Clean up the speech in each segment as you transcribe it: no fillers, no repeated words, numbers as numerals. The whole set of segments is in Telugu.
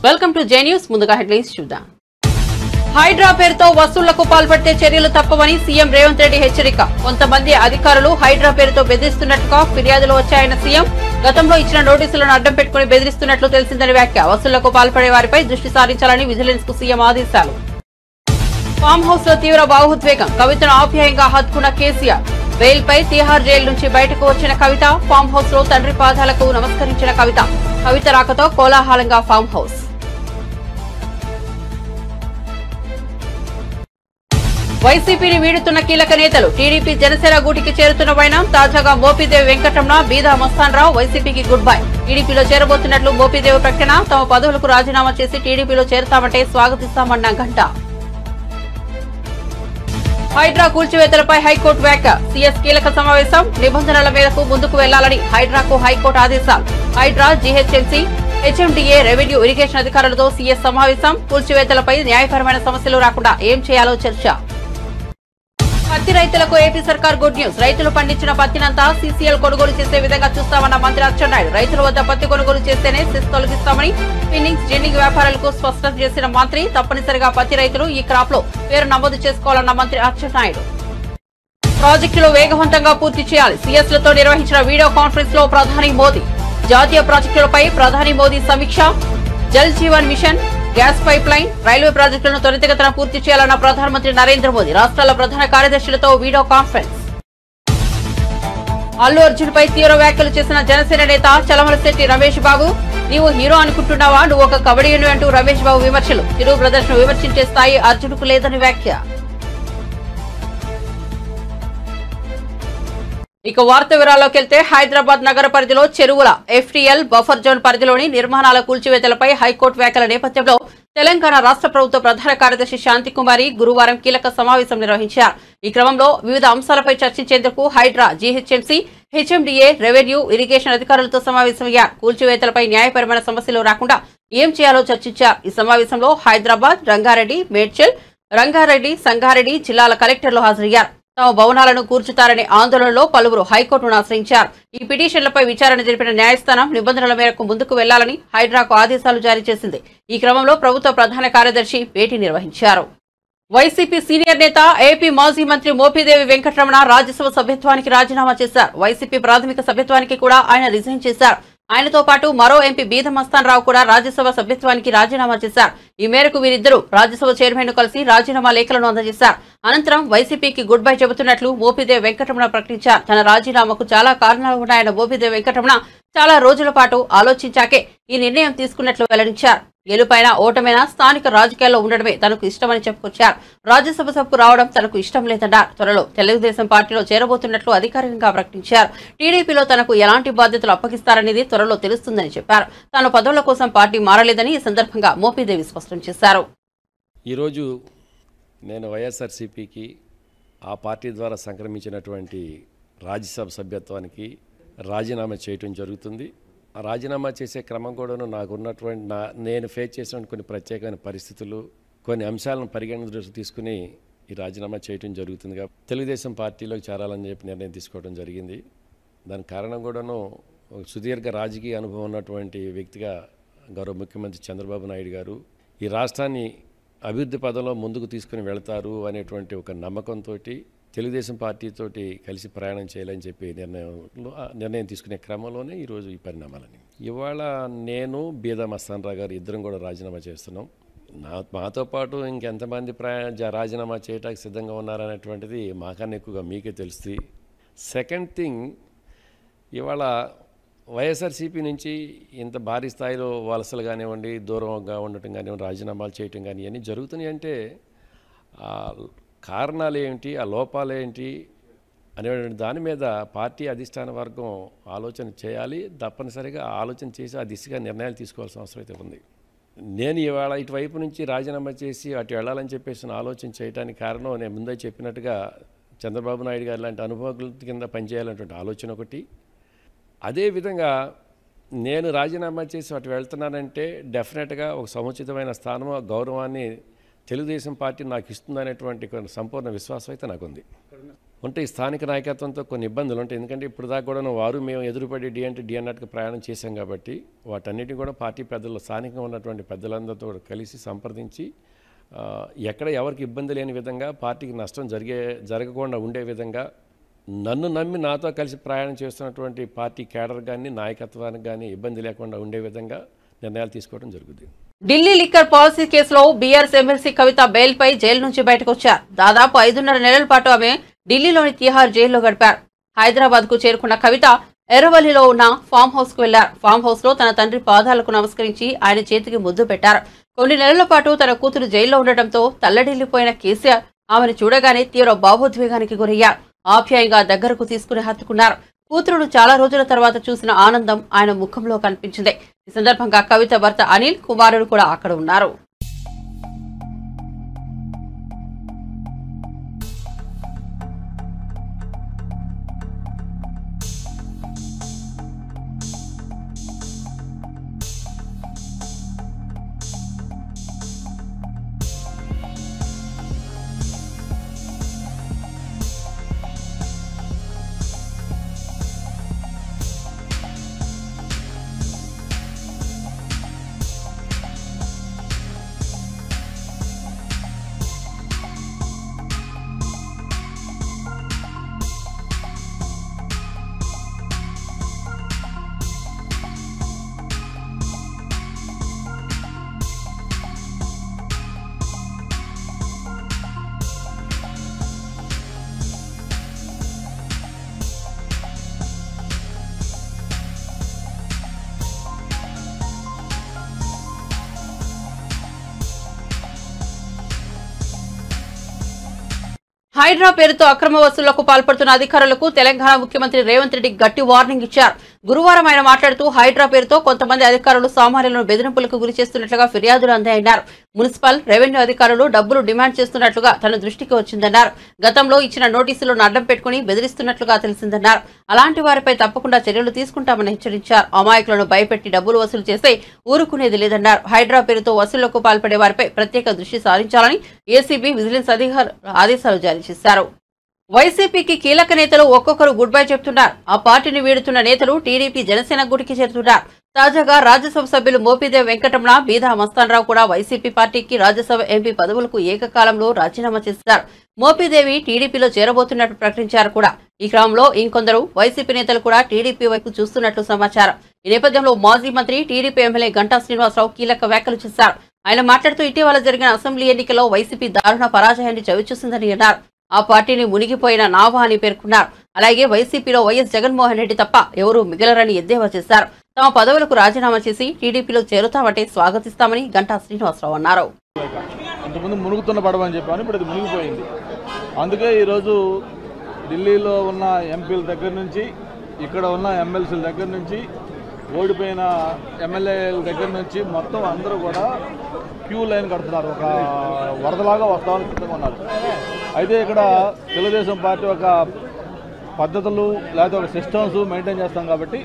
Welcome to J news. ముందుగా హెడ్లైన్స్ చూద్దాం. హైడ్రా పేరుతో వసూళ్లకు పాల్పడితే చర్యలు తప్పవని సీఎం రేవంత్ రెడ్డి హెచ్చరిక. కొంతమంది అధికారులు హైడ్రా పేరుతో బెదిరిస్తున్నట్టుగా ఫిర్యాదులు వచ్చాయన్న సీఎం. గతంలో ఇచ్చిన నోటీసులను అడ్డం పెట్టుకుని బెదిరిస్తున్నట్లు తెలిసిందని వ్యాఖ్య. వసూళ్లకు పాల్పడే వారిపై దృష్టి సారించాలని విజిలెన్స్ కు సీఎం ఆదేశాలు. ఫామ్ హౌస్ లో తీవ్ర భావోద్వేగం. కవితను ఆప్యాయంగా హత్తుకున్న కేసీఆర్. బెయిల్ పై తిహార్ జైలు నుంచి బయటకు వచ్చిన కవిత. ఫామ్ హౌస్ లో తండ్రి పాదాలకు నమస్కరించిన కవిత. కవిత రాకతో కోలాహలంగా ఫామ్ హౌస్. వైసీపీని వీడుతున్న కీలక నేతలు. టీడీపీ జనసేన గూటికి చేరుతున్న వైనం. తాజాగా మోపిదేవి వెంకటరమణ, బీదా మస్తాన్ రావు వైసీపీకి గుడ్ బై. టీడీపీలో చేరబోతున్నట్లు మోపిదేవి ప్రకటన. తమ పదవులకు రాజీనామా చేసి టీడీపీలో చేరుతామంటే స్వాగతిస్తామన్న గంట. హైడ్రా కూల్చివేతలపై హైకోర్టు వ్యాఖ్య. సీఎస్ కీలక సమావేశం. నిబంధనల మేరకు ముందుకు వెళ్లాలని హైడ్రాకు హైకోర్టు ఆదేశాలు. HYDRAA, GHMC, HMDA, revenue, irrigation అధికారులతో సీఎస్ సమావేశం. కూల్చివేతలపై న్యాయపరమైన సమస్యలు రాకుండా ఏం చేయాలో చర్చ. పత్తి రైతులకు ఏపీ సర్కార్ గుడ్ న్యూస్. రైతులు పండించిన పత్తినంతా సీసీఎల్ కొనుగోలు చేసే విధంగా చూస్తామన్న మంత్రి అచ్చెన్నాయుడు. రైతుల వద్ద పత్తి కొనుగోలు చేస్తేనే సెస్ తొలగిస్తామని స్పిన్నింగ్, జిన్నింగ్ వ్యాపారులకు స్పష్టం చేసిన మంత్రి. తప్పనిసరిగా పత్తి రైతులు ఈ క్రాప్ లో పేరు నమోదు చేసుకోవాలన్న మంత్రి అచ్చెన్నాయుడు. ప్రాజెక్టులు వేగవంతంగా పూర్తి చేయాలి. సీఎస్లతో నిర్వహించిన వీడియో కాన్ఫరెన్స్ లో ప్రధాని మోదీ. జాతీయ ప్రాజెక్టులపై ప్రధాని మోదీ సమీక్ష. Jal Jeevan mission, gas pipeline, railway ప్రాజెక్టులను త్వరితగతిన పూర్తి చేయాలన్న ప్రధానమంత్రి నరేంద్ర మోదీ. రాష్ట్రాల ప్రధాన కార్యదర్శులతో వీడియో కాన్ఫరెన్స్. అల్లు అర్జున్ పై తీవ్ర వ్యాఖ్యలు చేసిన జనసేన నేత చలమలశెట్టి రమేష్ బాబు. నీవు హీరో అనుకుంటున్నావా, నువ్వు ఒక కబడ్డీని అంటూ రమేష్ బాబు విమర్శలు. చిరు బ్రదర్స్ ను విమర్శించే స్థాయి అర్జున్కు లేదని వ్యాఖ్య. ఇక వార్త వివరాల్లోకి వెళ్తే, హైదరాబాద్ నగర పరిధిలో చెరువుల ఎఫ్టీఎల్ బఫర్ జోన్ పరిధిలోని నిర్మాణాల కూల్చివేతలపై హైకోర్టు వ్యాఖ్యల నేపథ్యంలో తెలంగాణ రాష్ట్ర ప్రభుత్వ ప్రధాన కార్యదర్శి శాంతికుమారి గురువారం కీలక సమావేశం నిర్వహించారు. ఈ క్రమంలో వివిధ అంశాలపై చర్చించేందుకు HYDRAA, GHMC, HMDA, revenue, irrigation అధికారులతో సమావేశమయ్యారు. కూల్చివేతలపై న్యాయపరమైన సమస్యలు రాకుండా ఏం చేయాలో చర్చించారు. ఈ సమావేశంలో హైదరాబాద్, రంగారెడ్డి, సంగారెడ్డి జిల్లాల కలెక్టర్లు హాజరయ్యారు. తమ భవనాలను కూర్చుతారనే ఆందోళనలో పలువురు హైకోర్టును ఆశ్రయించారు. ఈ పిటిషన్లపై విచారణ జరిపిన న్యాయస్థానం నిబంధనల మేరకు ముందుకు వెళ్లాలని హైడ్రాకు ఆదేశాలు జారీ చేసింది. ఈ క్రమంలో ప్రభుత్వ ప్రధాన కార్యదర్శి భేటీ నిర్వహించారు. వైసీపీ సీనియర్ నేత, ఏపీ మాజీ మంత్రి మోపిదేవి వెంకటరమణ రాజ్యసభ సభ్యత్వానికి రాజీనామా చేశారు. వైసీపీ ప్రాథమిక సభ్యత్వానికి కూడా ఆయన రిజైన్ చేశారు. ఆయనతో పాటు మరో ఎంపీ బీదా మస్తాన్ రావు కూడా రాజ్యసభ సభ్యత్వానికి రాజీనామా చేశారు. ఈ మేరకు వీరిద్దరూ రాజ్యసభ చైర్మన్ ను కలిసి రాజీనామా లేఖలను అందజేశారు. అనంతరం వైసీపీకి గుడ్ బై చెబుతున్నట్లు మోపిదేవి వెంకటరమణ ప్రకటించారు. తన రాజీనామాకు చాలా కారణాలు ఉన్నాయన్న మోపిదేవి వెంకటరమణ చాలా రోజుల పాటు ఆలోచించాకే ఈ నిర్ణయం తీసుకున్నట్లు వెల్లడించారు. గెలుపైనా ఓటమైనా స్థానిక రాజకీయాల్లో ఉండడమే తనకు ఇష్టమని చెప్పుకొచ్చారు. రాజ్యసభ సభకు రావడం తనకు ఇష్టం లేదన్నారు. త్వరలో తెలుగుదేశం పార్టీలో చేరబోతున్నట్లు అధికారికంగా ప్రకటించారు. టీడీపీలో తనకు ఎలాంటి బాధ్యతలు అప్పగిస్తారనేది త్వరలో తెలుస్తుందని చెప్పారు. తాను పదవుల కోసం పార్టీ మారలేదని ఈ సందర్భంగా మోపిదేవి స్పష్టం చేశారు. ఈరోజు నేను వైఎస్ఆర్సీపీకి, ఆ పార్టీ ద్వారా సంక్రమించినటువంటి రాజ్యసభ సభ్యత్వానికి రాజీనామా చేయటం జరుగుతుంది. ఆ రాజీనామా చేసే క్రమం కూడాను నాకున్నటువంటి నేను ఫేస్ చేసిన కొన్ని ప్రత్యేకమైన పరిస్థితులు, కొన్ని అంశాలను పరిగణనలోకి తీసుకుని ఈ రాజీనామా చేయటం జరుగుతుంది. తెలుగుదేశం పార్టీలోకి చేరాలని చెప్పి నిర్ణయం తీసుకోవడం జరిగింది. దానికి కారణం కూడాను సుదీర్ఘ రాజకీయ అనుభవం ఉన్నటువంటి వ్యక్తిగా గౌరవ ముఖ్యమంత్రి చంద్రబాబు నాయుడు గారు ఈ రాష్ట్రాన్ని అభివృద్ధి పదంలో ముందుకు తీసుకుని వెళతారు అనేటువంటి ఒక నమ్మకంతో తెలుగుదేశం పార్టీతోటి కలిసి ప్రయాణం చేయాలని చెప్పి నిర్ణయం తీసుకునే క్రమంలోనే ఈరోజు ఈ పరిణామాలని. ఇవాళ నేను, బీదా మస్తాన్ రావు గారు ఇద్దరం కూడా రాజీనామా చేస్తున్నాం. మాతో పాటు ఇంకెంతమంది రాజీనామా చేయడానికి సిద్ధంగా ఉన్నారనేటువంటిది మాకన్నా ఎక్కువగా మీకే తెలుస్తుంది. సెకండ్ థింగ్, ఇవాళ వైఎస్ఆర్సీపీ నుంచి ఇంత భారీ స్థాయిలో వలసలు కానివ్వండి, దూరంగా ఉండటం కానివ్వండి, రాజీనామాలు చేయటం కానీ ఇవన్నీ జరుగుతున్నాయి అంటే కారణాలు ఏంటి, ఆ లోపాలు ఏంటి అనేటువంటి దాని మీద పార్టీ అధిష్టాన వర్గం ఆలోచన చేయాలి. తప్పనిసరిగా ఆలోచన చేసి ఆ దిశగా నిర్ణయాలు తీసుకోవాల్సిన అవసరం అయితే ఉంది. నేను ఇవాళ ఇటువైపు నుంచి రాజీనామా చేసి అటు వెళ్ళాలని చెప్పేసి ఆలోచన చేయడానికి కారణం నేను ముందే చెప్పినట్టుగా చంద్రబాబు నాయుడు గారు లాంటి అనుభవకుల కింద పనిచేయాలనేటువంటి ఆలోచన ఒకటి. అదేవిధంగా నేను రాజీనామా చేసి అటు వెళ్తున్నానంటే డెఫినెట్గా ఒక సముచితమైన స్థానం, గౌరవాన్ని తెలుగుదేశం పార్టీ నాకు ఇస్తుందనేటువంటి సంపూర్ణ విశ్వాసం అయితే నాకుంది. ఉంటాయి. స్థానిక నాయకత్వంతో కొన్ని ఇబ్బందులు ఉంటాయి. ఎందుకంటే ఇప్పుడు దాకా కూడా వారు మేము ఎదురుపడి డి అంటే డి అన్నట్టుగా ప్రయాణం చేశాం కాబట్టి వాటన్నిటిని కూడా పార్టీ పెద్దలు, స్థానికంగా ఉన్నటువంటి పెద్దలందరితో కలిసి సంప్రదించి ఎక్కడ ఎవరికి ఇబ్బంది లేని విధంగా, పార్టీకి నష్టం జరగకుండా ఉండే విధంగా, నన్ను నమ్మి నాతో కలిసి ప్రయాణం చేస్తున్నటువంటి పార్టీ కేడర్ కానీ, నాయకత్వానికి కానీ ఇబ్బంది లేకుండా ఉండే విధంగా నిర్ణయాలు తీసుకోవడం జరుగుతుంది. ఢిల్లీ లిక్కర్ పాలసీ కేసులో బీఆర్ఎస్ ఎమ్మెల్సీ కవిత బెయిల్పై జైలు నుంచి బయటకు వచ్చారు. దాదాపు 5.5 నెలల పాటు ఆమె ఢిల్లీలోని తిహార్ జైల్లో గడిపారు. హైదరాబాద్ కు చేరుకున్న కవిత ఎర్రవల్లిలో ఉన్న ఫామ్ హౌస్ కు వెళ్లారు. ఫామ్ హౌస్ లో తన తండ్రి పాదాలకు నమస్కరించి ఆయన చేతికి ముద్దు పెట్టారు. కొన్ని నెలల పాటు తన కూతురు జైల్లో ఉండటంతో తల్లడిల్లిపోయిన కేసీఆర్ ఆమెను చూడగానే తీవ్ర భావోద్వేగానికి గురయ్యారు. ఆప్యాయంగా దగ్గరకు తీసుకుని హత్తుకున్నారు. కూతురును చాలా రోజుల తర్వాత చూసిన ఆనందం ఆయన ముఖంలో కనిపించింది. ఈ సందర్భంగా కవిత భర్త అనిల్, కుమారుడు కూడా అక్కడ ఉన్నారు. హైడ్రా పేరుతో అక్రమ వసూళ్లకు పాల్పడుతున్న అధికారులకు తెలంగాణ ముఖ్యమంత్రి రేవంత్ రెడ్డి గట్టి వార్నింగ్ ఇచ్చారు. గురువారం ఆయన మాట్లాడుతూ హైడ్రా పేరుతో కొంతమంది అధికారులు సామాన్యులను బెదిరింపులకు గురి చేస్తున్నట్లుగా ఫిర్యాదులు అందాయన్నారు. మున్సిపల్, రెవెన్యూ అధికారులు డబ్బులు డిమాండ్ చేస్తున్నట్లుగా తన దృష్టికి వచ్చిందన్నారు. గతంలో ఇచ్చిన నోటీసులను అడ్డం పెట్టుకుని బెదిరిస్తున్నట్లుగా తెలిసిందన్నారు. అలాంటి వారిపై తప్పకుండా చర్యలు తీసుకుంటామని హెచ్చరించారు. అమాయకులను భయపెట్టి డబ్బులు వసూలు చేస్తే ఊరుకునేది లేదన్నారు. హైడ్రా పేరుతో వసూళ్లకు పాల్పడే వారిపై ప్రత్యేక దృష్టి సారించాలని ఏసీబీ, విజిలెన్స్ అధికారులు ఆదేశాలు జారీ చేశారు. వైసీపీకి కీలక నేతలు ఒక్కొక్కరు గుడ్ బై చెప్తున్నారు. ఆ పార్టీని వీడుతున్న నేతలు టీడీపీ, జనసేన గుడికి చేరుతున్నారు. తాజాగా రాజ్యసభ సభ్యులు మోపిదేవి వెంకటరమణ, బీదా మస్తాన్రావు కూడా వైసీపీ పార్టీకి రాజ్యసభ ఎంపీ పదవులకు ఏకకాలంలో రాజీనామా చేశారు. మోపిదేవి టీడీపీలో చేరబోతున్నట్టు ప్రకటించారు కూడా. ఈ క్రమంలో ఇంకొందరు వైసీపీ నేతలు కూడా టీడీపీ వైపు చూస్తున్నట్లు సమాచారం. ఈ నేపథ్యంలో మాజీ మంత్రి, టీడీపీ ఎమ్మెల్యే గంటా శ్రీనివాసరావు కీలక వ్యాఖ్యలు చేశారు. ఆయన మాట్లాడుతూ ఇటీవల జరిగిన అసెంబ్లీ ఎన్నికల్లో వైసీపీ దారుణ పరాజయాన్ని చవిచూసిందని అన్నారు. ఆ పార్టీని మునిగిపోయిన నావా అని పేర్కొన్నారు. అలాగే వైసీపీలో వైఎస్ జగన్మోహన్ రెడ్డి తప్ప ఎవరూ మిగలరని ఎద్దేవా చేశారు. తమ పదవులకు రాజీనామా చేసి టీడీపీలో చేరుతామంటే స్వాగతిస్తామని గంటా శ్రీనివాసరావు అన్నారు. ఇంతకుముందు మునుగుతున్న పడవ అని చెప్పాను, ఇప్పుడు అది మునిగిపోయింది. అందుకే ఈరోజు ఢిల్లీలో ఉన్న ఎంపీల దగ్గర నుంచి, ఇక్కడ ఉన్న ఎమ్మెల్సీల దగ్గర నుంచి, ఓడిపోయిన ఎమ్మెల్యేల దగ్గర నుంచి మొత్తం అందరూ కూడా క్యూ లైన్ కడుతున్నారు. ఒక వరదలాగా వస్తామని సిద్ధంగా ఉన్నారు. అయితే ఇక్కడ తెలుగుదేశం పార్టీ ఒక పద్ధతులు లేకపోతే ఒక సిస్టమ్స్ మెయింటైన్ చేస్తాం కాబట్టి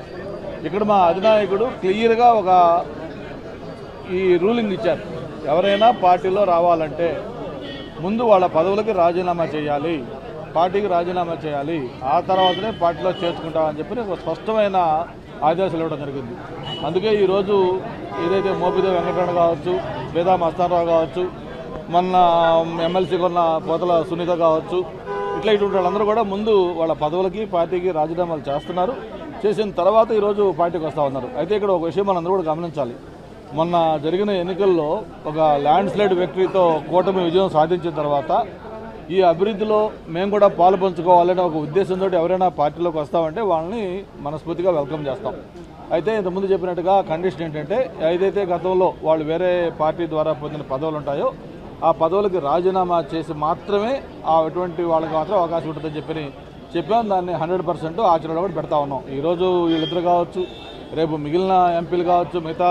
ఇక్కడ మా అధినాయకుడు క్లియర్గా ఒక ఈ రూలింగ్ ఇచ్చారు. ఎవరైనా పార్టీలో రావాలంటే ముందు వాళ్ళ పదవులకి రాజీనామా చేయాలి, పార్టీకి రాజీనామా చేయాలి, ఆ తర్వాతనే పార్టీలో చేర్చుకుంటామని చెప్పి ఒక స్పష్టమైన ఆదేశాలు ఇవ్వడం జరిగింది. అందుకే ఈరోజు ఏదైతే మోపిదేవి వెంకటరమణ కావచ్చు, బీదా మస్తాన్రావు కావచ్చు, మొన్న ఎమ్మెల్సీగా ఉన్న పోతల సునీత కావచ్చు, ఇటువంటి వాళ్ళందరూ కూడా ముందు వాళ్ళ పదవులకి, పార్టీకి రాజీనామాలు చేస్తున్నారు. చేసిన తర్వాత ఈరోజు పార్టీకి వస్తూ ఉన్నారు. అయితే ఇక్కడ ఒక విషయం మనందరూ కూడా గమనించాలి. మొన్న జరిగిన ఎన్నికల్లో ఒక ల్యాండ్ స్లైడ్ విక్టరీతో కూటమి విజయం సాధించిన తర్వాత ఈ అభివృద్ధిలో మేము కూడా పాలు పంచుకోవాలనే ఒక ఉద్దేశంతో ఎవరైనా పార్టీలోకి వస్తామంటే వాళ్ళని మనస్ఫూర్తిగా వెల్కమ్ చేస్తాం. అయితే ఇంతకుముందు చెప్పినట్టుగా కండిషన్ ఏంటంటే ఏదైతే గతంలో వాళ్ళు వేరే పార్టీ ద్వారా పొందిన పదవులు ఉంటాయో ఆ పదవులకి రాజీనామా చేసి మాత్రమే అటువంటి వాళ్ళకి మాత్రం అవకాశం ఉంటుందని చెప్పాం. దాన్ని 100% ఆచరణలో కూడా పెడతా ఉన్నాం. ఈరోజు వీళ్ళిద్దరు కావచ్చు, రేపు మిగిలిన ఎంపీలు కావచ్చు, మిగతా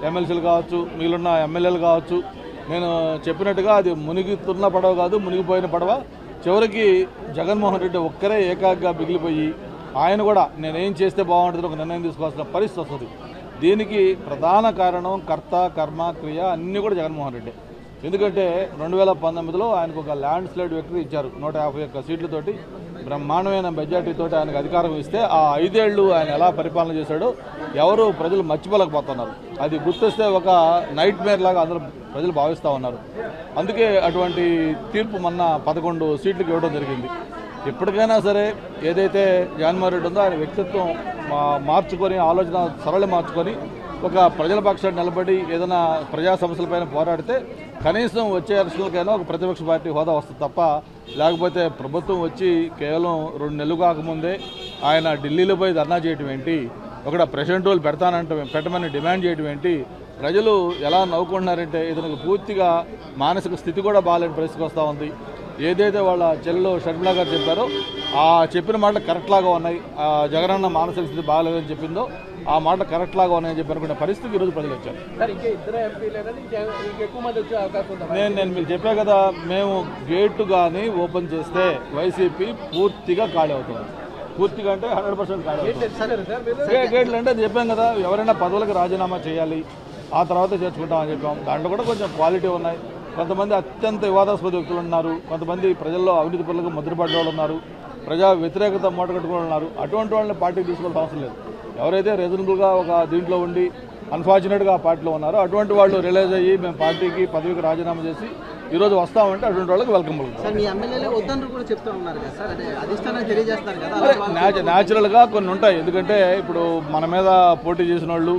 ఎమ్మెల్సీలు కావచ్చు, మిగిలిన ఎమ్మెల్యేలు కావచ్చు, నేను చెప్పినట్టుగా అది మునిగితున్న పడవ కాదు, మునిగిపోయిన పడవ. చివరికి జగన్మోహన్ రెడ్డి ఒక్కరే ఏకాగ్గా మిగిలిపోయి ఆయన కూడా నేనేం చేస్తే బాగుంటుందో ఒక నిర్ణయం తీసుకోవాల్సిన పరిస్థితి వస్తుంది. దీనికి ప్రధాన కారణం కర్త, కర్మ, క్రియ అన్నీ కూడా జగన్మోహన్ రెడ్డి. ఎందుకంటే 2019లో ఆయనకు ఒక ల్యాండ్ స్లైడ్ విక్టరీ ఇచ్చారు 151 సీట్లతోటి. బ్రహ్మాండమైన మెజార్టీతో ఆయనకు అధికారం ఇస్తే ఆ 5 ఏళ్ళు ఆయన ఎలా పరిపాలన చేశాడో ఎవరు ప్రజలు మర్చిపోలేకపోతున్నారు. అది గుర్తొస్తే ఒక నైట్ మేర్ లాగా అందరూ ప్రజలు భావిస్తూ ఉన్నారు. అందుకే అటువంటి తీర్పు మొన్న 11 సీట్లకు ఇవ్వడం జరిగింది. ఎప్పటికైనా సరే ఏదైతే జగన్మోహన్ రెడ్డి ఉందో ఆయన వ్యక్తిత్వం మార్చుకొని ఆలోచన సరళి మార్చుకొని ఒక ప్రజల పక్షాన్ని నిలబడి ఏదైనా ప్రజా సమస్యలపైన పోరాడితే కనీసం వచ్చే ఎలక్షన్లకైనా ఒక ప్రతిపక్ష పార్టీ హోదా వస్తుంది తప్ప, లేకపోతే ప్రభుత్వం వచ్చి కేవలం 2 నెలలు కాకముందే ఆయన ఢిల్లీలో పోయి ధర్నా చేయటం ఏంటి, ఒక ప్రెసిడెంట్ రోల్ పెట్టమని డిమాండ్ చేయడం ఏంటి, ప్రజలు ఎలా నవ్వుకుంటున్నారంటే ఇతనికి పూర్తిగా మానసిక స్థితి కూడా బాగాలేని పరిస్థితికి వస్తూ ఉంది. ఏదైతే వాళ్ళ చెల్లెలు షర్మిలా గారు చెప్పారో ఆ చెప్పిన మాటలు కరెక్ట్ లాగా ఉన్నాయి. జగనన్న మానసిక స్థితి బాగాలేదని చెప్పిందో ఆ మాట కరెక్ట్ లాగా ఉన్నాయని చెప్పి అనుకునే పరిస్థితికి ఈరోజు ప్రజలు వచ్చారు. నేను మీకు చెప్పా కదా, మేము గేటు కానీ ఓపెన్ చేస్తే వైసీపీ పూర్తిగా ఖాళీ అవుతుంది. పూర్తిగా అంటే 100% ఖాళీ అవుతుంది. గేట్లు అంటే చెప్పాం కదా, ఎవరైనా పదవులకు రాజీనామా చేయాలి, ఆ తర్వాత చేర్చుకుంటామని చెప్పాం. దాంట్లో కూడా కొంచెం క్వాలిటీ ఉన్నాయి. కొంతమంది అత్యంత వివాదాస్పద వ్యక్తులు ఉన్నారు, కొంతమంది ప్రజల్లో అవినీతి పనులకు ముద్రపడ్డ వాళ్ళు ఉన్నారు, ప్రజా వ్యతిరేకత మూటగట్టుకుని ఉన్నారు. అటువంటి వాళ్ళని పార్టీకి తీసుకోవాల్సిన అవసరం లేదు. ఎవరైతే రీజనబుల్గా ఒక దీంట్లో ఉండి అన్ఫార్చునేట్గా ఆ పార్టీలో ఉన్నారో అటువంటి వాళ్ళు రియలైజ్ అయ్యి మేము పార్టీకి పదవికి రాజీనామా చేసి ఈరోజు వస్తామంటే అటువంటి వాళ్ళకి వెల్కమ్ పలుకుతాం. న్యాచురల్గా కొన్ని ఉంటాయి. ఎందుకంటే ఇప్పుడు మన మీద పోటీ చేసిన వాళ్ళు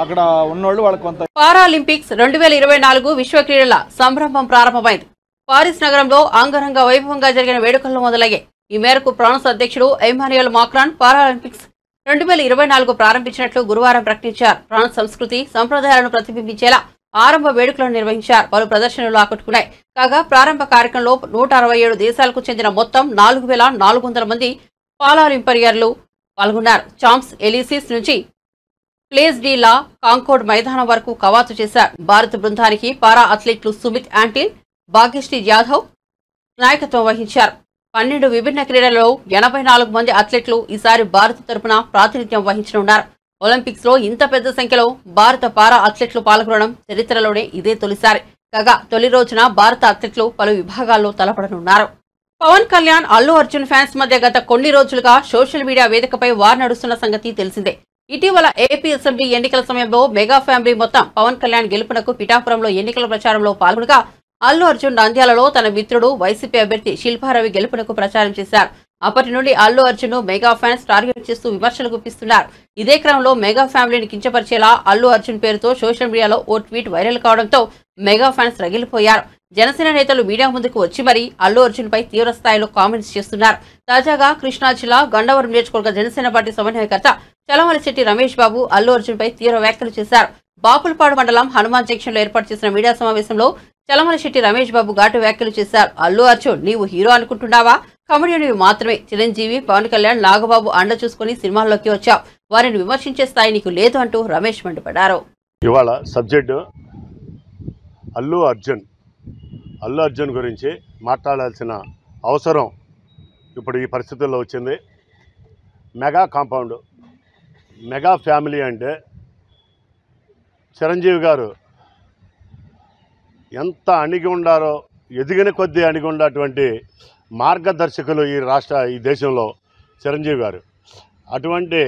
అక్కడ ఉన్నోళ్ళు వాళ్ళకి కొంత. పారాలింపిక్స్ 2024 విశ్వ క్రీడల సంరంభం ప్రారంభమైంది. పారిస్ నగరంలో అంగరంగ వైభవంగా జరిగిన వేడుకల్లో మొదలయ్యాయి. ఈ మేరకు ఫ్రాన్స్ అధ్యక్షుడు ఎమాన్యుయల్ మాక్రాన్ పారాలింపిక్స్ 2024 ప్రారంభించినట్లు గురువారం ప్రకటించారు. ఫ్రాన్స్ సంస్కృతి సంప్రదాయాలను ప్రతిబింబించేలా ఆరంభ వేడుకలను నిర్వహించారు. పలు ప్రదర్శనలు ఆకట్టుకున్నాయి. కాగా ప్రారంభ కార్యక్రమంలో 167 దేశాలకు చెందిన మొత్తం 4400 మంది పారాలింపియర్లు పాల్గొన్నారు. చాంప్స్ ఎలిసిస్ నుంచి ప్లేస్ డి లా కాంకోర్డ్ మైదానం వరకు కవాతు చేశారు. భారత బృందానికి పారా అథ్లెట్లు సుమిత్ యాంటిల్, భాగ్యశ్రీ జాధవ్ నాయకత్వం వహించారు. 12 విభిన్న క్రీడలలో 84 మంది అథ్లెట్లు ఈసారి భారత తరపున ప్రాతినిధ్యం వహించనున్నారు. ఒలింపిక్స్ లో ఇంత పెద్ద సంఖ్యలో భారత పారా అథ్లెట్లు పాల్గొనడం చరిత్రలోనే ఇదే తొలిసారి. కాగా తొలి రోజున భారత అథ్లెట్లు పలు విభాగాల్లో తలపడనున్నారు. పవన్ కళ్యాణ్, అల్లు అర్జున్ ఫ్యాన్స్ మధ్య గత కొన్ని రోజులుగా సోషల్ మీడియా వేదికపై వార్ నడుస్తున్న సంగతి తెలిసిందే. ఇటీవల ఏపీ అసెంబ్లీ ఎన్నికల సమయంలో మెగా ఫ్యామిలీ మొత్తం పవన్ కళ్యాణ్ గెలుపునకు పిఠాపురంలో ఎన్నికల ప్రచారంలో పాల్గొనగా అల్లు అర్జున్ నంద్యాలలో తన మిత్రుడు వైసీపీ అభ్యర్థి శిల్పారవి గెలుపునకు ప్రచారం చేశారు. అప్పటి నుండి Allu Arjun mega fans target చేస్తూ విమర్శలు గుప్పిస్తున్నారు. ఇదే క్రమంలో మెగా ఫ్యామిలీని కించపరిచేలా అల్లు అర్జున్ పేరుతో సోషల్ మీడియాలో ఓ ట్వీట్ వైరల్ కావడంతో మెగా ఫ్యాన్స్ రగిలిపోయారు. జనసేన నేతలు మీడియా ముందుకు వచ్చి మరీ అల్లు అర్జున్ పై తీవ్ర స్థాయిలో కామెంట్స్ చేస్తున్నారు. తాజాగా కృష్ణా జిల్లా గండవరం నియోజకవర్గ జనసేన పార్టీ సమన్వయకర్త చలమలశెట్టి రమేష్ బాబు అల్లు అర్జున్ పై తీవ్ర వ్యాఖ్యలు చేశారు. బాపులపాడు మండలం హనుమాన్ జంక్షన్ లో ఏర్పాటు చేసిన మీడియా సమావేశంలో చలమలశెట్టి రమేష్ బాబు ఘాటు వ్యాఖ్యలు చేశారు. అల్లు అర్జున్, నీవు హీరో అనుకుంటున్నావా? కమెడియన్ మాత్రమే. చిరంజీవి, పవన్ కళ్యాణ్, నాగబాబు అండ చూసుకుని సినిమాల్లోకి వచ్చావు. వారిని విమర్శించే స్థాయి నీకు లేదు అంటూ రమేష్ మండిపడ్డారు. ఇవాళ సబ్జెక్టు అల్లు అర్జున్ గురించి మాట్లాడాల్సిన అవసరం ఇప్పుడు ఈ పరిస్థితుల్లో వచ్చింది. మెగా కాంపౌండ్, మెగా ఫ్యామిలీ అంటే చిరంజీవి గారు ఎంత అణిగి ఉండారో, ఎదిగిన కొద్దీ అణిగి ఉన్నటువంటి మార్గదర్శకులు ఈ దేశంలో చిరంజీవి గారు. అటువంటి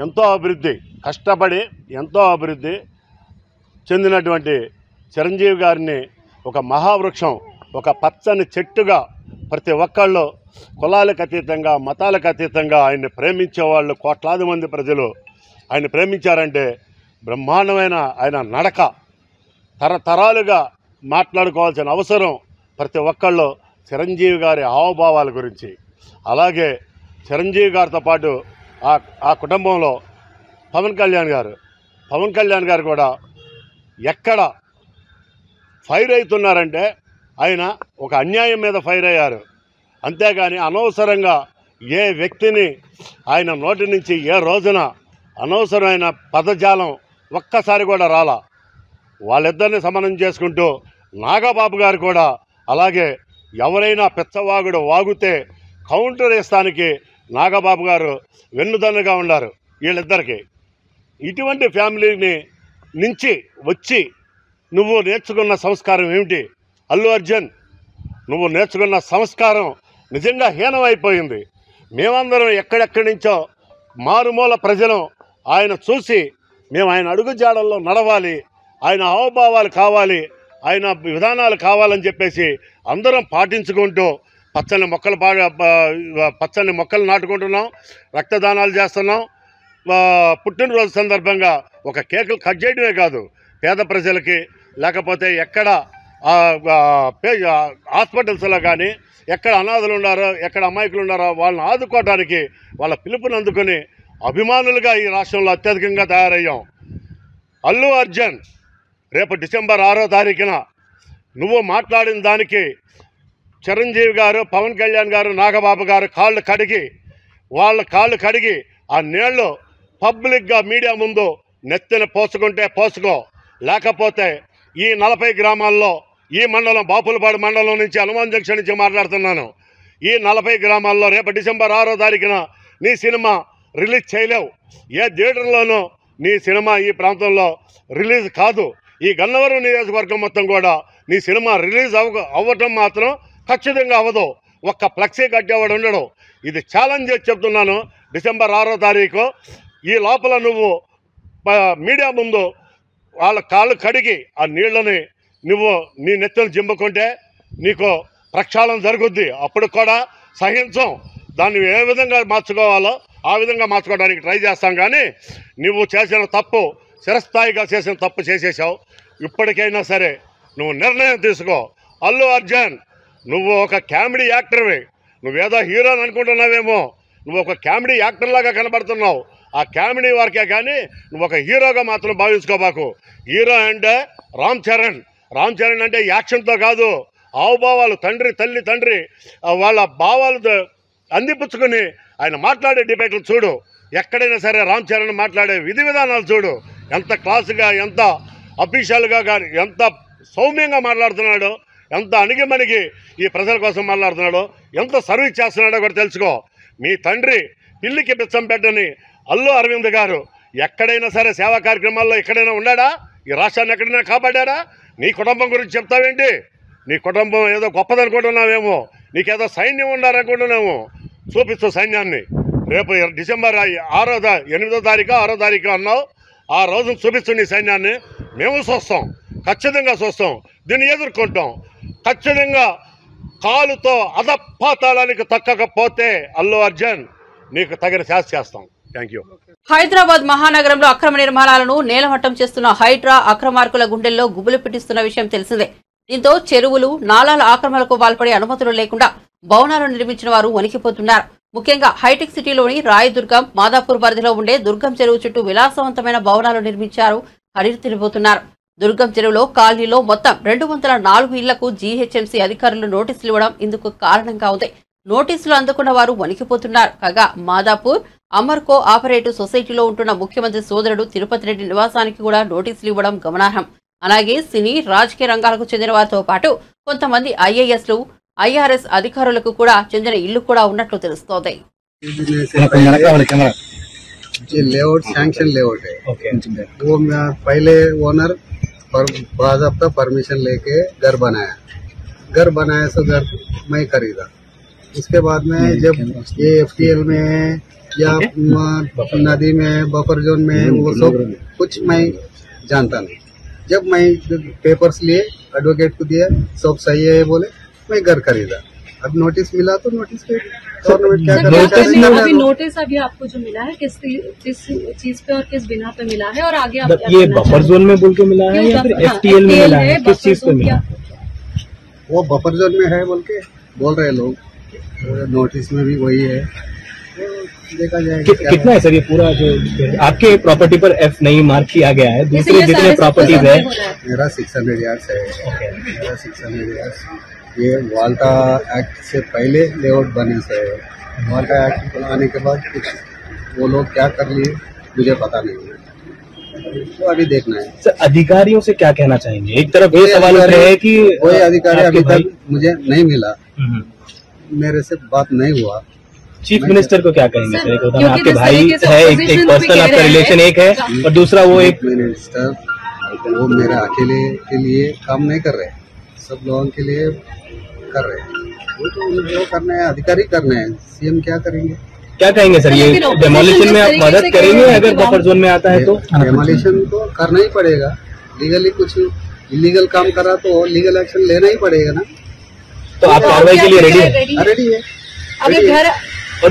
ఎంతో అభివృద్ధి, కష్టపడి ఎంతో అభివృద్ధి చెందినటువంటి చిరంజీవి గారిని ఒక మహావృక్షం, ఒక పచ్చని చెట్టుగా ప్రతి ఒక్కళ్ళు కులాలకు అతీతంగా, మతాలకు అతీతంగా ఆయన్ని ప్రేమించేవాళ్ళు కోట్లాది మంది ప్రజలు ఆయన ప్రేమించారంటే బ్రహ్మాండమైన ఆయన నడక తరతరాలుగా మాట్లాడుకోవాల్సిన అవసరం ప్రతి ఒక్కళ్ళు చిరంజీవి గారి హావభావాల గురించి. అలాగే చిరంజీవి గారితో పాటు ఆ కుటుంబంలో పవన్ కళ్యాణ్ గారు కూడా ఎక్కడ ఫైర్ అవుతున్నారంటే ఆయన ఒక అన్యాయం మీద ఫైర్ అయ్యారు. అంతేగాని అనవసరంగా ఏ వ్యక్తిని ఆయన నోటి నుంచి ఏ రోజున అనవసరమైన పదజాలం ఒక్కసారి కూడా రాలా. వాళ్ళిద్దరిని సమన్వయం చేసుకుంటూ నాగబాబు గారు కూడా అలాగే ఎవరైనా పెచ్చవాగుడు వాగుతే కౌంటర్ వేస్తానికి నాగబాబు గారు వెన్నుదన్నుగా ఉన్నారు వీళ్ళిద్దరికీ. ఇటువంటి ఫ్యామిలీని నుంచి వచ్చి నువ్వు నేర్చుకున్న సంస్కారం ఏమిటి అల్లు అర్జున్? నువ్వు నేర్చుకున్న సంస్కారం నిజంగా హీనమైపోయింది. మేమందరం ఎక్కడెక్కడి నుంచో మారుమూల ప్రజలు ఆయన చూసి మేము ఆయన అడుగుజాడల్లో నడవాలి, ఆయన హావభావాలు కావాలి, ఆయన విధానాలు కావాలని చెప్పేసి అందరం పాటించుకుంటూ పచ్చని మొక్కలు నాటుకుంటున్నాం, రక్తదానాలు చేస్తున్నాం. పుట్టినరోజు సందర్భంగా ఒక కేకులు కట్ చేయడమే కాదు, పేద ప్రజలకి లేకపోతే ఎక్కడ హాస్పిటల్స్లో కానీ ఎక్కడ అనాథలు ఉన్నారో, ఎక్కడ అమాయకులు ఉన్నారో వాళ్ళని ఆదుకోవడానికి వాళ్ళ పిలుపుని అందుకొని అభిమానులుగా ఈ రాష్ట్రంలో అత్యధికంగా తయారయ్యాం. అల్లు అర్జున్ రేపు డిసెంబర్ 6వ తారీఖున నువ్వు మాట్లాడిన దానికి చిరంజీవి గారు, పవన్ కళ్యాణ్ గారు, నాగబాబు గారు వాళ్ళ కాళ్ళు కడిగి ఆ నీళ్లు పబ్లిక్గా మీడియా ముందు నెత్తిన పోసుకుంటే పోసుకో, లేకపోతే ఈ 40 గ్రామాల్లో ఈ మండలం బాపులపాడు మండలం నుంచి హనుమాన్ జంక్షన్ నుంచి మాట్లాడుతున్నాను. ఈ 40 గ్రామాల్లో రేపు డిసెంబర్ 6వ తారీఖున నీ సినిమా రిలీజ్ చేయలేవు. ఏ థియేటర్లోనూ నీ సినిమా ఈ ప్రాంతంలో రిలీజ్ కాదు. ఈ గన్నవరం నియోజకవర్గం మొత్తం కూడా నీ సినిమా రిలీజ్ అవ్వటం మాత్రం ఖచ్చితంగా అవ్వదు. ఒక్క ఫ్లెక్సీ కట్టేవాడు ఉండడు. ఇది ఛాలెంజ్ చేసి చెప్తున్నాను. డిసెంబర్ 6వ తారీఖు ఈ లోపల నువ్వు మీడియా ముందు వాళ్ళ కాళ్ళు కడిగి ఆ నీళ్ళని నువ్వు నీ నెత్తిని జింపుకుంటే నీకు ప్రక్షాళన జరుగుద్ది. అప్పుడు కూడా సహించం. దాన్ని ఏ విధంగా మార్చుకోవాలో ఆ విధంగా మార్చుకోవడానికి ట్రై చేస్తాం. కానీ నువ్వు చేసిన తప్పు, చిరస్థాయిగా చేసిన తప్పు చేసేసావు. ఇప్పటికైనా సరే నువ్వు నిర్ణయం తీసుకో. అల్లు అర్జున్, నువ్వు ఒక కామెడీ యాక్టర్వి. నువ్వేదో హీరోని అనుకుంటున్నావేమో, నువ్వు ఒక కామెడీ యాక్టర్లాగా కనబడుతున్నావు. ఆ కామెడీ వరకే కానీ నువ్వు ఒక హీరోగా మాత్రం భావించుకోబాకు. హీరో అంటే రామ్ చరణ్ అంటే యాక్షన్తో కాదు, హావభావాలు, తల్లి వాళ్ళ భావాలతో అందిపుచ్చుకుని ఆయన మాట్లాడే డిబేట్లు చూడు. ఎక్కడైనా సరే రామ్ చరణ్ మాట్లాడే విధి విధానాలు చూడు. ఎంత క్లాసుగా, ఎంత అఫీషియల్గా కానీ, ఎంత సౌమ్యంగా మాట్లాడుతున్నాడో, ఎంత అణిగిమణిగి ఈ ప్రజల కోసం మాట్లాడుతున్నాడో, ఎంత సర్వీస్ చేస్తున్నాడో కూడా తెలుసుకో. మీ తండ్రి పిల్లికి బిచ్చం పెట్టని అల్లు అరవింద్ గారు ఎక్కడైనా సరే సేవా కార్యక్రమాల్లో ఎక్కడైనా ఉన్నాడా? ఈ రాష్ట్రాన్ని ఎక్కడైనా కాపాడారా? నీ కుటుంబం గురించి చెప్తావేంటి? నీ కుటుంబం ఏదో గొప్పదనుకుంటున్నావేమో, నీకేదో సైన్యం ఉన్నారనుకుంటున్నాము. చూపిస్తూ సైన్యాన్ని రేపు డిసెంబర్ 8వ తారీఖు 6వ తారీఖు అన్నావు. ఆ రోజును చూపిస్తూ నీ సైన్యాన్ని మేము చూస్తాం, ఖచ్చితంగా చూస్తాం. దీన్ని ఎదుర్కొంటాం. ఖచ్చితంగా కాలుతో అధపాతాళానికి తక్కకపోతే అల్లు అర్జున్ నీకు తగిన శాస్తి చేస్తాం. Thank you. హైదరాబాద్ మహానగరంలో అక్రమ నిర్మాణాలను నేలమట్టం చేస్తున్న హైడ్రా అక్రమార్కుల గుండెల్లో గుబులు పెట్టిస్తున్న విషయం తెలిసిందే. దీంతో చెరువులు, నాలాల ఆక్రమణలకు పాల్పడే అనుమతులు లేకుండా భవనాలు నిర్మించిన వారు వణికిపోతున్నారు. ముఖ్యంగా హైటెక్ సిటీలోని రాయదుర్గం, మాదాపూర్ పరిధిలో ఉండే దుర్గం చెరువు చుట్టూ విలాసవంతమైన భవనాలు నిర్మించారు. హరితిరిపోతున్నారు. దుర్గం చెరువులో కాలనీలో మొత్తం 204 ఇళ్లకు జీహెచ్ఎంసీ అధికారులు నోటీసులు ఇవ్వడం ఇందుకు కారణంగా ఉంది. నోటీసులు అందుకున్న వారు వణికిపోతున్నారు. కాగా మాదాపూర్ అమర్కో ఆపరేటివ్ సొసైటీలో ఉంటున్న ముఖ్యమంత్రి సోదరుడు తిరుపతి రెడ్డి నివాసానికి కూడా నోటీసులు ఇవ్వడం గమనార్హం. అలాగే సినీ, రాజకీయ రంగాలకు చెందిన వారితో పాటు కొంతమంది ఐఏఎస్లు, ఐఆర్ఎస్ అధికారులకు కూడా చెందిన ఇల్లు కూడా ఉన్నట్లు తెలుస్తోంది. लेआउट सैंक्शन लेआउट है। वो पहले ओनर बाज़ाब्ता परमिशन लेके घर बनाया सो घर मैं खरीदा। उसके बाद में जब ये FTL में या नदी में बफर जोन में वो सब कुछ मैं जानता नहीं। जब मैं पेपर्स लिए एडवोकेट को दिया, सब सही है बोले, मैं घर खरीदा। अब नोटिस मिला तो नोटिस पे गवर्नमेंट क्या कर रहा है? अभी नोटिस अभी आपको जो मिला है किस चीज पे और किस बिना पे मिला है, और आगे आप ये बफर जोन में बोल के मिला है या फिर FTL में मिला है? किस चीज पे मिला? वो बफर जोन में है बोल के बोल रहे लोग, नोटिस में भी वही है। देखा जाएगा कितना है सर ये पूरा जो आपके प्रॉपर्टी पर F नहीं मार्क किया गया है, दूसरे जितने प्रॉपर्टीज है? मेरा 600 यार्ड्स है। मेरा 600 यार्ड्स ये वाल्टा एक्ट से पहले लेआउट बने से है। वाल्टा एक्ट बनाने के बाद कुछ वो लोग क्या कर लिए मुझे पता नहीं है, तो अभी देखना है। सर अधिकारियों से क्या कहना चाहेंगे? एक तरफ ये सवाल उठ रहे हैं कि कोई अधिकारी अभी तक मुझे नहीं मिला, मेरे से बात नहीं हुआ। चीफ मिनिस्टर को क्या कहेंगे सर? आपके भाई है, एक पर्सनल आपका रिलेशन एक है और दूसरा वो एक मिनिस्टर, वो मेरे अकेले के लिए काम नहीं कर रहे, सब लोगों के लिए कर रहे हैं। वो तो उनको करना है, अधिकारी करना है, सीएम क्या करेंगे? क्या कहेंगे सर, ये डेमोलिशन में आप मदद करेंगे अगर बफर जोन में आता है तो? डेमोलिशन तो करना ही पड़ेगा, लीगली कुछ इलीगल काम करा तो लीगल एक्शन लेना ही पड़ेगा ना। तो आप कार्रवाई के लिए रेडी है? रेडी है। अगर घर और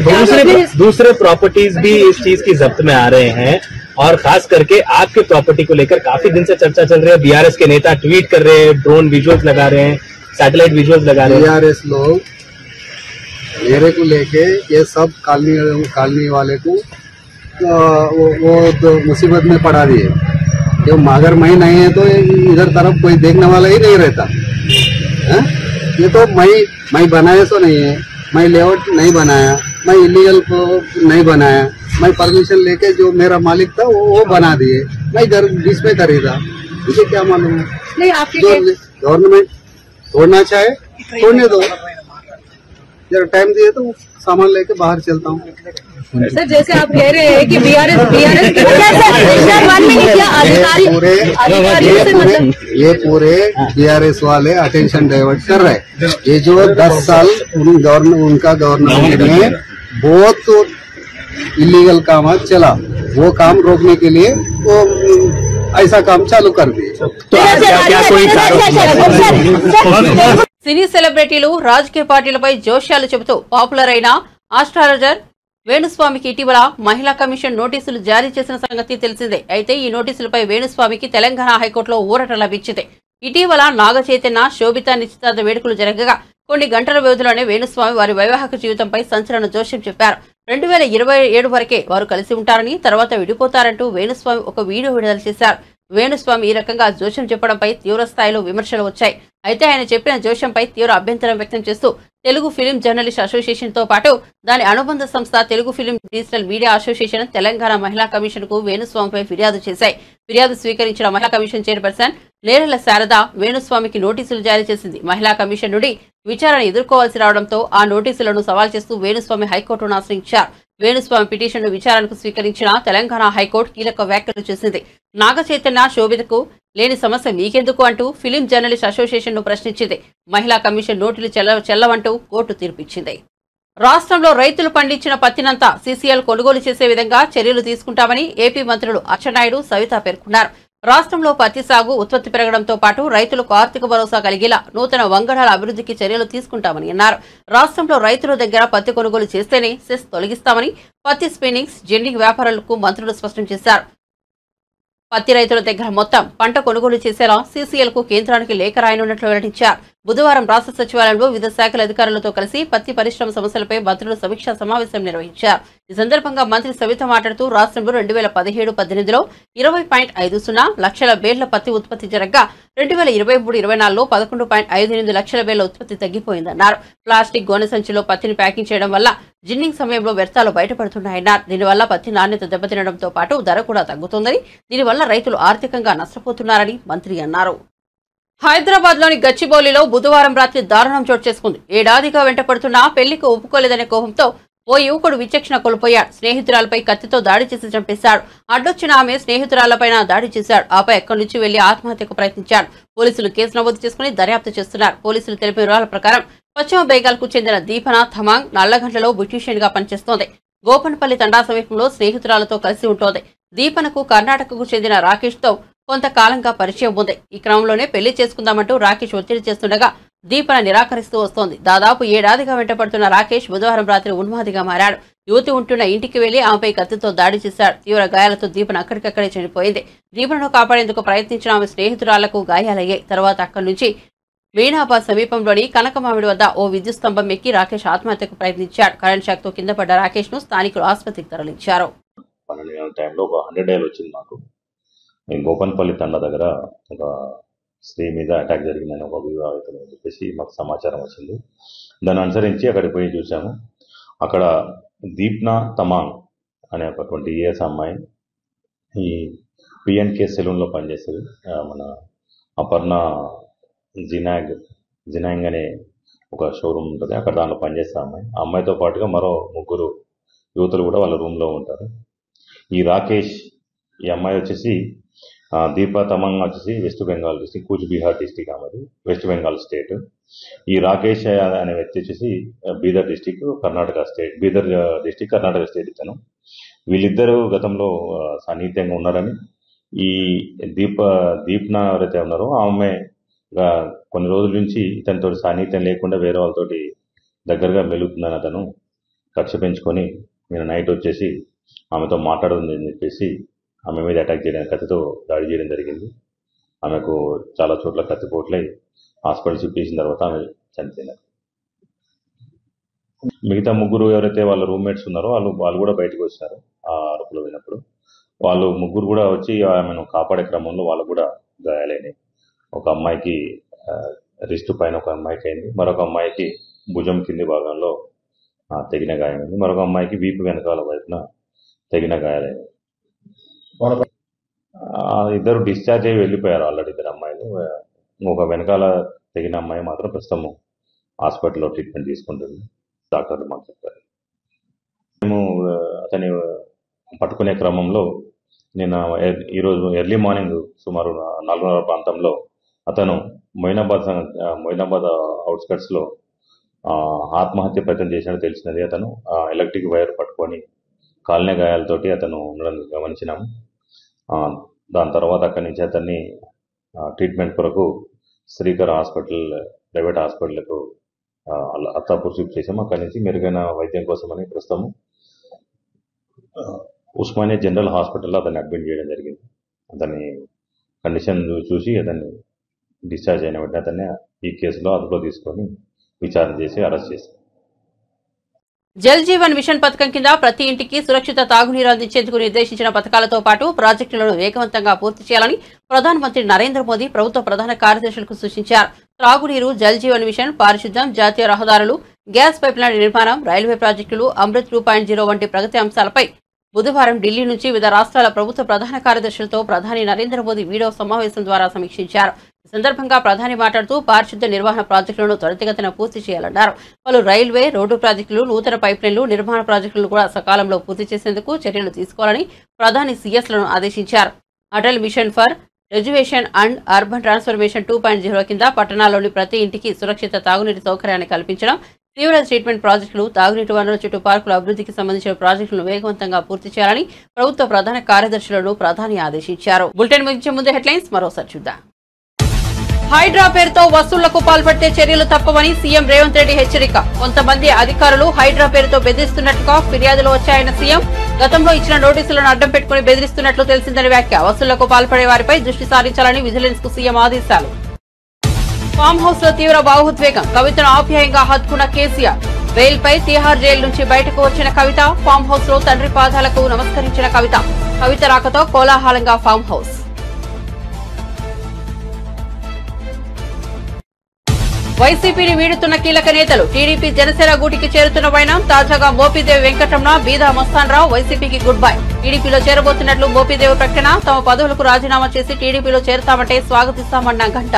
दूसरे प्रॉपर्टीज भी इस चीज की जब्त में आ रहे हैं, और खास करके आपके प्रॉपर्टी को लेकर काफी दिन से चर्चा चल रही है। बीआरएस के नेता ट्वीट कर रहे हैं, ड्रोन विजुअल्स लगा रहे हैं, सैटेलाइट विजुअल्स लगा रहे हैं। बीआरएस लोग मेरे को लेके ये सब कॉलोनी वाले को वो तो मुसीबत में पड़ा दिए। जो अगर मैं नहीं है तो इधर तरफ कोई देखने वाला ही नहीं रहता है? ये तो मैं बनाया सो नहीं है, मैं लेआउट नहीं बनाया, मैं इलीगल को नहीं बनाया, मैं परमिशन लेके जो मेरा मालिक था वो बना दिए, मैं घर बीच में खरीदा, मुझे क्या मालूम है? नहीं, आपके गवर्नमेंट तोड़ना चाहे तोड़ने दो, जरा टाइम दिए तो सामान लेके बाहर चलता हूँ। सर जैसे आप कह रहे हैं कि बीआरएस ये पूरे बीआरएस वाले अटेंशन डाइवर्ट कर रहे हैं। ये जो 10 साल उनका गवर्नमेंट में बहुत इलीगल काम चला, वो काम रोकने के लिए वो ऐसा काम चालू कर दिए। సినీ సెలబ్రిటీలు రాజకీయ పార్టీలపై జోష్యాలు చెబుతూ పాపులర్ అయిన ఆస్ట్రాలజర్ వేణుస్వామికి ఇటీవల మహిళా కమిషన్ నోటీసులు జారీ చేసిన సంగతి తెలిసిందే. అయితే ఈ నోటీసులపై వేణుస్వామికి తెలంగాణ హైకోర్టులో ఊరట లభించింది. ఇటీవల నాగ చైతన్య శోభిత నిశ్చితార్థ వేడుకలు జరగగా కొన్ని గంటల వ్యవధిలోనే వేణుస్వామి వారి వైవాహిక జీవితంపై సంచలన జోష్యం చెప్పారు. 2027 వరకే వారు కలిసి ఉంటారని, తర్వాత విడిపోతారంటూ వేణుస్వామి ఒక వీడియో విడుదల చేశారు. వేణుస్వామి ఈ రకంగా జోష్యం చెప్పడంపై తీవ్ర స్థాయిలో విమర్శలు వచ్చాయి. అయితే ఆయన చెప్పిన జోష్యంపై తీవ్ర అభ్యంతరం వ్యక్తం చేస్తూ తెలుగు ఫిలిం జర్నలిస్ట్ అసోసియేషన్ తో పాటు దాని అనుబంధ సంస్థ Telugu film digital media association Telangana మహిళా కమిషన్ కు వేణుస్వామిపై ఫిర్యాదు చేశాయి. ఫిర్యాదు స్వీకరించిన మహిళా కమిషన్ చైర్పర్సన్ నేరెళ్ల శారద వేణుస్వామికి నోటీసులు జారీ చేసింది. మహిళా కమిషన్ నుండి విచారణ ఎదుర్కోవాల్సి రావడంతో ఆ నోటీసులను సవాల్ చేస్తూ వేణుస్వామి హైకోర్టును ఆశ్రయించారు. వేణుస్వామి పిటిషన్ను విచారణకు స్వీకరించిన తెలంగాణ హైకోర్టు కీలక వ్యాఖ్యలు చేసింది. నాగ చైతన్య శోభితకు లేని సమస్య మీకెందుకు అంటూ ఫిలిం జర్నలిస్ట్ అసోసియేషన్ ను ప్రశ్నించింది. మహిళా కమిషన్ నోటీసులు చెల్లవంటూ కోర్టు తీర్పిచ్చింది. రాష్ట్రంలో రైతులు పండించిన పత్తినంతా సీసీఎల్ కొనుగోలు చేసే విధంగా చర్యలు తీసుకుంటామని ఏపీ మంత్రులు అచ్చెన్నాయుడు, సవిత పేర్కొన్నారు. రాష్ట్రంలో పత్తి సాగు ఉత్పత్తి పెరగడంతో పాటు రైతులకు ఆర్థిక భరోసా కలిగేలా నూతన వంగడాల అభివృద్ధికి చర్యలు తీసుకుంటామని అన్నారు. రాష్ట్రంలో రైతుల దగ్గర పత్తి కొనుగోలు చేస్తేనే సెస్ తొలగిస్తామని పత్తి స్పిన్నింగ్స్, జెండింగ్ వ్యాపారులకు మంత్రులు స్పష్టం చేశారు. పత్తి రైతుల దగ్గర మొత్తం పంట కొనుగోలు చేసేలా సీసీఎల్ కు కేంద్రానికి లేఖ రాయనున్నట్లు వెల్లడించారు. బుధవారం రాష్ట్ర సచివాలయంలో వివిధ శాఖల అధికారులతో కలిసి పత్తి పరిశ్రమ సమస్యలపై మంత్రులు సమీక్షా సమావేశం నిర్వహించారు. ఈ సందర్భంగా మంత్రి సవిత మాట్లాడుతూ రాష్ట్రంలో 2017-18లో 20.50 లక్షల బేళ్ల పత్తి ఉత్పత్తి జరగగా 2023-24లో 11.58 లక్షల బేళ్ల ఉత్పత్తి తగ్గిపోయిందన్నారు. ప్లాస్టిక్ గోనె సంచిలో పత్తిని ప్యాకింగ్ చేయడం వల్ల జిన్నింగ్ సమయంలో వ్యర్థాలు బయటపడుతున్నాయన్నారు. దీనివల్ల పత్తి నాణ్యత దెబ్బతినడంతో పాటు ధర కూడా తగ్గుతోందని, దీనివల్ల రైతులు ఆర్థికంగా నష్టపోతున్నారని మంత్రి అన్నారు. హైదరాబాద్ లోని గచ్చిబౌలిలో బుధవారం రాత్రి దారుణం చోటు చేసుకుంది. ఏడాదిగా వెంటపడుతున్నా పెళ్లికి ఒప్పుకోలేదనే కోపంతో ఓ యువకుడు విచక్షణ కోల్పోయాడు. స్నేహితురాలపై కత్తితో దాడి చేసి చంపేశాడు. అడ్డొచ్చిన ఆమె స్నేహితురాలపైన దాడి చేశాడు. ఆపై అక్కడి నుంచి వెళ్లి ఆత్మహత్యకు ప్రయత్నించాడు. పోలీసులు కేసు నమోదు చేసుకుని దర్యాప్తు చేస్తున్నారు. పోలీసులు తెలిపిన వివరాల ప్రకారం పశ్చిమ బెంగాల్కు చెందిన దీపన థమాంగ్ నల్లగండ్లలో బ్యూటీషియన్ గా పనిచేస్తోంది. గోపన్పల్లి తండా సమీపంలో స్నేహితురాలతో కలిసి ఉంటోంది. దీపనకు కర్ణాటకకు చెందిన రాకేష్ తో కొంతకాలంగా పరిచయం ఉంది. ఈ క్రమంలోనే పెళ్లి చేసుకుందామంటూ రాకేష్ ఒత్తిడి చేస్తుండగా దీపన నిరాకరిస్తూ వస్తోంది. దాదాపు ఏడాదిగా వెంటపడుతున్న రాకేష్ బుధవారం రాత్రి ఉన్మాదిగా మారాడు. యువతి ఉంటున్న ఇంటికి వెళ్లి ఆమెపై కత్తితో దాడి చేశాడు. తీవ్ర గాయాలతో దీపన అక్కడికక్కడే చనిపోయింది. దీపనను కాపాడేందుకు ప్రయత్నించిన ఆమె స్నేహితురాలకు గాయాలయ్యాయి. తర్వాత అక్కడి నుంచి మీనాబాద్ సమీపంలోని కనకమామిడి వద్ద ఓ విద్యుత్ స్తంభం ఎక్కి రాకేష్ ఆత్మహత్యకు ప్రయత్నించాడు. కరెంట్ షాక్ తో కింద పడ్డ రాకేష్ ను స్థానికులు ఆసుపత్రికి తరలించారు. 12 గంటల టైంలో ఒక 100 డైల్ వచ్చింది నాకు. నేను గోపన్పల్లి తండ దగ్గర ఒక స్త్రీ మీద అటాక్ జరిగిందని ఒక వివాహితం అని చెప్పేసి మాకు సమాచారం వచ్చింది. దాన్ని అనుసరించి అక్కడికి పోయి చూసాము. అక్కడ దీప్నా తమాంగ్ అనే ఒక 20 years అమ్మాయి ఈ పిఎన్కే సెలూన్లో పనిచేస్తుంది. మన అపర్ణ జినాంగ్ అనే ఒక షోరూమ్ ఉంటుంది, అక్కడ దాంట్లో పనిచేస్తే అమ్మాయి. ఆ అమ్మాయితో పాటుగా మరో 3 యువతులు కూడా వాళ్ళ రూమ్లో ఉంటారు. ఈ రాకేష్, ఈ అమ్మాయి వచ్చేసి దీప తమంగ్ వచ్చేసి వెస్ట్ బెంగాల్ డిస్టిక్, కూచ్ బిహార్ డిస్టిక్ ఆమెది, వెస్ట్ బెంగాల్ స్టేట్. ఈ రాకేష్ అనే వ్యక్తి వచ్చేసి Bidar district Karnataka state, Bidar district Karnataka state ఇతను. వీళ్ళిద్దరూ గతంలో సాన్నిహిత్యంగా ఉన్నారని, ఈ దీప్న ఎవరైతే ఉన్నారో ఆమె కొన్ని రోజుల నుంచి ఇతనితో సాన్నిహిత్యం లేకుండా వేరే వాళ్ళతోటి దగ్గరగా మెలుగుతుందని అతను కక్ష పెంచుకొని నేను నైట్ వచ్చేసి ఆమెతో మాట్లాడుతుందని చెప్పేసి ఆమె మీద అటాక్ చేయడానికి కత్తితో దాడి చేయడం జరిగింది. ఆమెకు చాలా చోట్ల కత్తిపోట్లై హాస్పిటల్ షిఫ్ట్ చేసిన తర్వాత ఆమె చనిపోయినారు. మిగతా ముగ్గురు ఎవరైతే వాళ్ళ రూమ్మేట్స్ ఉన్నారో వాళ్ళు కూడా బయటకు వచ్చారు. ఆ అరుపులో విన్నప్పుడు వాళ్ళు ముగ్గురు కూడా వచ్చి ఆమెను కాపాడే క్రమంలో వాళ్ళు కూడా గాయాలైనాయి. ఒక అమ్మాయికి రిస్ట్ పైన ఒక అమ్మాయికి అయింది, మరొక అమ్మాయికి భుజం కింది భాగంలో తెగిన గాయమైంది, మరొక అమ్మాయికి వీపు వెనకాల వైపున తెగిన గాయాలైంది. ఇద్దరు డిశ్చార్జ్ అయ్యి వెళ్ళిపోయారు ఆల్రెడీ, ఇద్దరు అమ్మాయిలు. ఒక వెనకాల తెగిన అమ్మాయి మాత్రం ప్రస్తుతం హాస్పిటల్లో ట్రీట్మెంట్ తీసుకుంటుంది, డాక్టర్లు మాకు చెప్పారు. మేము అతని పట్టుకునే క్రమంలో నిన్న ఈరోజు ఎర్లీ మార్నింగ్ సుమారు 4:30 ప్రాంతంలో అతను మొయినాబాద్ అవుట్స్కట్స్లో ఆత్మహత్య ప్రయత్నం చేసినట్టు తెలిసినది. అతను ఎలక్ట్రిక్ వైర్ పట్టుకొని కాలిన గాయాలతోటి అతను ఉండడం గమనించినాము. దాని తర్వాత అక్కడి నుంచి అతన్ని ట్రీట్మెంట్ కొరకు శ్రీకర్ హాస్పిటల్, ప్రైవేట్ హాస్పిటల్కు అత్తాపూర్ షిఫ్ట్ చేసాము. అక్కడి నుంచి మెరుగైన వైద్యం కోసమని ప్రస్తుతం ఉస్మానియా జనరల్ హాస్పిటల్లో అతన్ని అడ్మిట్ చేయడం జరిగింది. అతని కండిషన్ చూసి అతన్ని డిశ్చార్జ్ అయిన వెంటనే అతన్ని ఈ కేసులో అదుపులో తీసుకొని విచారణ చేసి అరెస్ట్ చేశారు. జల్ జీవన్ మిషన్ పథకం కింద ప్రతి ఇంటికి సురక్షిత తాగునీరు అందించేందుకు నిర్దేశించిన పథకాలతో పాటు ప్రాజెక్టులను వేగవంతంగా పూర్తి చేయాలని ప్రధానమంత్రి నరేంద్ర మోదీ ప్రభుత్వ ప్రధాన కార్యదర్శులకు సూచించారు. త్రాగునీరు, జల్ జీవన్ మిషన్, పారిశుద్ధ్యం, జాతీయ రహదారులు, గ్యాస్ పైప్లైన్ నిర్మాణం, రైల్వే ప్రాజెక్టులు, అమృత్ 2.0 వంటి ప్రగతి అంశాలపై బుధవారం ఢిల్లీ నుంచి వివిధ రాష్ట్రాల ప్రభుత్వ ప్రధాన కార్యదర్శులతో ప్రధాని నరేంద్ర మోదీ వీడియో సమావేశం ద్వారా సమీక్షించారు. ఈ సందర్భంగా ప్రధాని మాట్లాడుతూ పారిశుద్ధ్య నిర్వహణ ప్రాజెక్టులను త్వరితగతిన పూర్తి చేయాలన్నారు. పలు రైల్వే, రోడ్డు ప్రాజెక్టులు, నూతన పైప్లైన్లు నిర్మాణ ప్రాజెక్టులను కూడా సకాలంలో పూర్తి చేసేందుకు చర్యలు తీసుకోవాలని ప్రధాని సీఎస్లను ఆదేశించారు. Atal mission for education and urban transformation 2.0 కింద పట్టణాల్లోని ప్రతి ఇంటికి సురక్షిత తాగునీటి సౌకర్యాన్ని కల్పించడం, సీవరేజ్ ట్రీట్మెంట్ ప్రాజెక్టులు, తాగునీటి వనరుల చుట్టూ పార్కుల అభివృద్ధికి సంబంధించిన ప్రాజెక్టులను వేగవంతంగా పూర్తి చేయాలని ప్రభుత్వ ప్రధాన కార్యదర్శులను ప్రధాని ఆదేశించారు. బులెటిన్ ముగించే ముందు హెడ్లైన్స్ మరోసారి చూద్దాం. హైడ్రా పేరుతో వసూళ్లకు పాల్పడితే చర్యలు తప్పవని సీఎం రేవంత్ రెడ్డి హెచ్చరిక. కొంతమంది అధికారులు హైడ్రా పేరుతో బెదిరిస్తున్నట్టుగా ఫిర్యాదులు వచ్చాయన్న సీఎం. గతంలో ఇచ్చిన నోటీసులను అడ్డం పెట్టుకుని బెదిరిస్తున్నట్లు తెలిసిందని వ్యాఖ్య. వసూళ్లకు పాల్పడే వారిపై దృష్టి సారించాలని విజిలెన్స్ కు సీఎం ఆదేశాలు. ఫామ్ హౌస్ లో తీవ్ర భావోద్వేగం. కవితను ఆప్యాయంగా హత్తుకున్న కేసీఆర్. బెయిల్ పై తిహార్ జైలు నుంచి బయటకు వచ్చిన కవిత. ఫామ్ హౌస్ లో తండ్రి పాదాలకు నమస్కరించిన కవిత. కవిత రాకతో కోలాహలంగా ఫామ్ హౌస్. వైసీపీని వీడుతున్న కీలక నేతలు. టీడీపీ జనసేన గూటికి చేరుతున్న వైనం. తాజాగా మోపిదేవి వెంకటరమణ, బీదా మస్తాన్రావు వైసీపీకి గుడ్ బై. టీడీపీలో చేరబోతున్నట్లు మోపిదేవి ప్రకటన. తమ పదవులకు రాజీనామా చేసి టీడీపీలో చేరతామంటే స్వాగతిస్తామన్న గంట.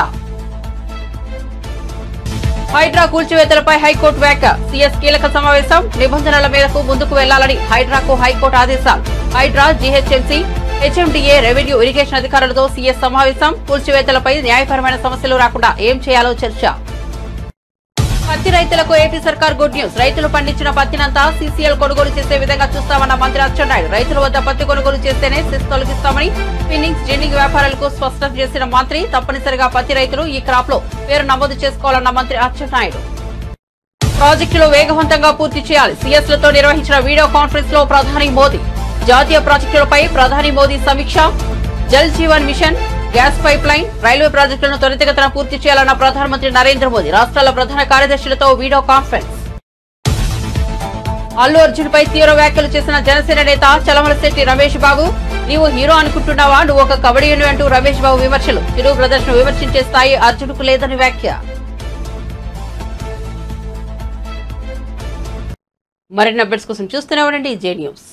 హైడ్రా కూల్చివేతలపై హైకోర్టు వ్యాఖ్య. సీఎస్ కీలక సమావేశం. నిబంధనల మేరకు ముందుకు వెళ్లాలని హైడ్రాకు హైకోర్టు ఆదేశాలు. HYDRAA, GHMC, HMDA, revenue, irrigation అధికారులతో సీఎస్ సమావేశం. కూల్చివేతలపై న్యాయపరమైన సమస్యలు రాకుండా ఏం చేయాలో చర్చ. పత్తి రైతులకు ఏపీ సర్కార్ గుడ్ న్యూస్. రైతులు పండించిన పత్తినంతా సీసీఎల్ కొనుగోలు చేసే విధంగా చూస్తామన్న మంత్రి అచ్చెన్నాయుడు. రైతుల వద్ద పత్తి కొనుగోలు చేస్తేనే సెస్ తొలగిస్తామని స్పిన్నింగ్, జిన్నింగ్ వ్యాపారాలకు స్పష్టం చేసిన మంత్రి. తప్పనిసరిగా పత్తి రైతులు ఈ క్రాప్ లో పేరు నమోదు చేసుకోవాలన్న మంత్రి అచ్చెన్నాయుడు. ప్రాజెక్టులు వేగవంతంగా పూర్తి చేయాలి. సీఎస్లతో నిర్వహించిన వీడియో కాన్ఫరెన్స్ లో ప్రధాని మోదీ. జాతీయ ప్రాజెక్టులపై ప్రధాని మోదీ సమీక్ష. Jal Jeevan mission, gas pipeline, railway ప్రాజెక్టులను త్వరితగతిన పూర్తి చేయాలన్న ప్రధానమంత్రి నరేంద్ర మోదీ. రాష్ట్రాల ప్రధాన కార్యదర్శులతో వీడియో కాన్ఫరెన్స్. అల్లు అర్జున్ పై తీవ్ర వ్యాఖ్యలు చేసిన జనసేన నేత చలమలశెట్టి రమేష్ బాబు. నీవు హీరో అనుకుంటున్నావా, నువ్వు ఒక కబడ్డీని అంటూ రమేష్ బాబు విమర్శలు. చిరు బ్రదర్స్ ను విమర్శించే స్థాయి అర్జున్కు లేదని వ్యాఖ్య. మరిన్ని అప్డేట్స్ కోసం చూస్తూనే ఉండండి జే న్యూస్.